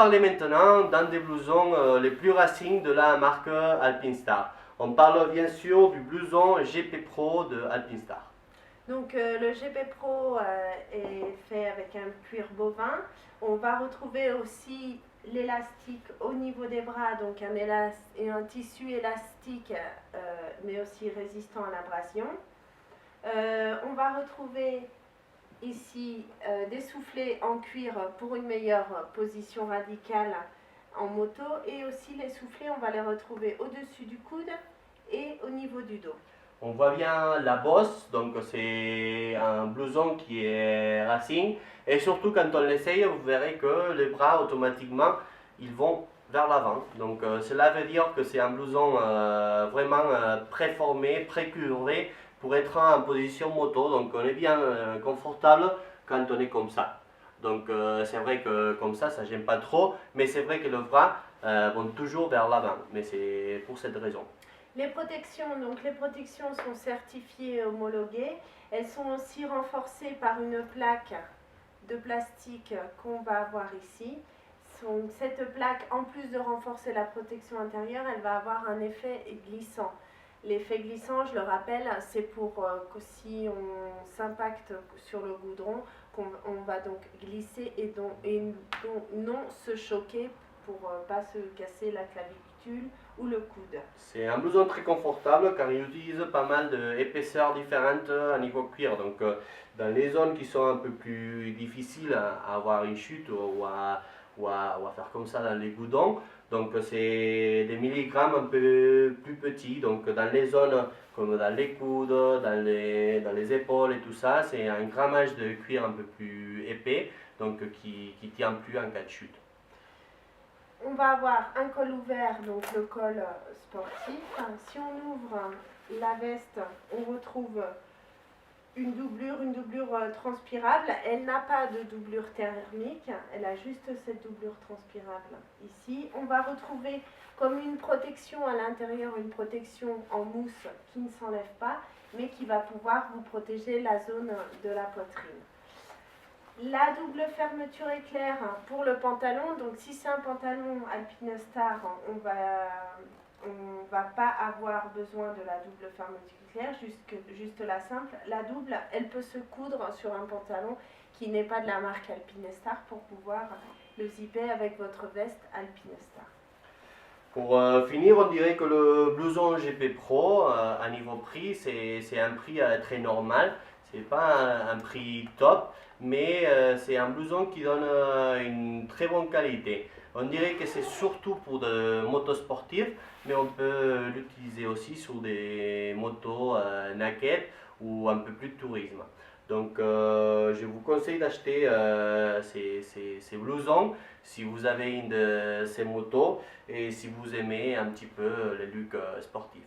parler maintenant d'un des blousons les plus racing de la marque Alpinestar. On parle bien sûr du blouson GP Pro de Alpinestar. Donc le GP Pro est fait avec un cuir bovin. On va retrouver aussi l'élastique au niveau des bras, donc un tissu élastique mais aussi résistant à l'abrasion. On va retrouver ici des soufflets en cuir pour une meilleure position radicale en moto, et aussi les soufflets on va les retrouver au-dessus du coude et au niveau du dos. On voit bien la bosse, donc c'est un blouson qui est racing, et surtout quand on l'essaye, vous verrez que les bras automatiquement ils vont vers l'avant. Donc cela veut dire que c'est un blouson vraiment préformé, précurvé pour être en position moto. Donc on est bien confortable quand on est comme ça. Donc c'est vrai que comme ça gêne pas trop, mais c'est vrai que les bras vont toujours vers l'avant, mais c'est pour cette raison. Les protections sont certifiées et homologuées. Elles sont aussi renforcées par une plaque de plastique qu'on va avoir ici. Cette plaque, en plus de renforcer la protection intérieure, elle va avoir un effet glissant. L'effet glissant, je le rappelle, c'est pour que si on s'impacte sur le goudron, on va donc glisser et non se choquer pour pas se casser la clavicule ou le coude. C'est un blouson très confortable car il utilise pas mal d'épaisseurs différentes à niveau cuir. Donc dans les zones qui sont un peu plus difficiles à avoir une chute ou à faire comme ça dans les goudrons, donc c'est des milligrammes un peu plus petits. Donc dans les zones comme dans les coudes, dans les épaules et tout ça, c'est un grammage de cuir un peu plus épais, donc qui tient plus en cas de chute. On va avoir un col ouvert, donc le col sportif. Si on ouvre la veste, on retrouve une doublure transpirable. Elle n'a pas de doublure thermique, elle a juste cette doublure transpirable ici. On va retrouver comme une protection à l'intérieur, une protection en mousse qui ne s'enlève pas, mais qui va pouvoir vous protéger la zone de la poitrine. La double fermeture éclair pour le pantalon. Donc si c'est un pantalon Alpinestar, on va pas avoir besoin de la double fermeture éclair, juste la simple. La double, elle peut se coudre sur un pantalon qui n'est pas de la marque Alpinestar pour pouvoir le zipper avec votre veste Alpinestar. Pour finir, on dirait que le blouson GP Pro, à niveau prix, c'est un prix très normal. C'est pas un prix top, mais c'est un blouson qui donne une très bonne qualité. On dirait que c'est surtout pour des motos sportives, mais on peut l'utiliser aussi sur des motos naked ou un peu plus de tourisme. Donc je vous conseille d'acheter ces blousons si vous avez une de ces motos et si vous aimez un petit peu les looks sportifs.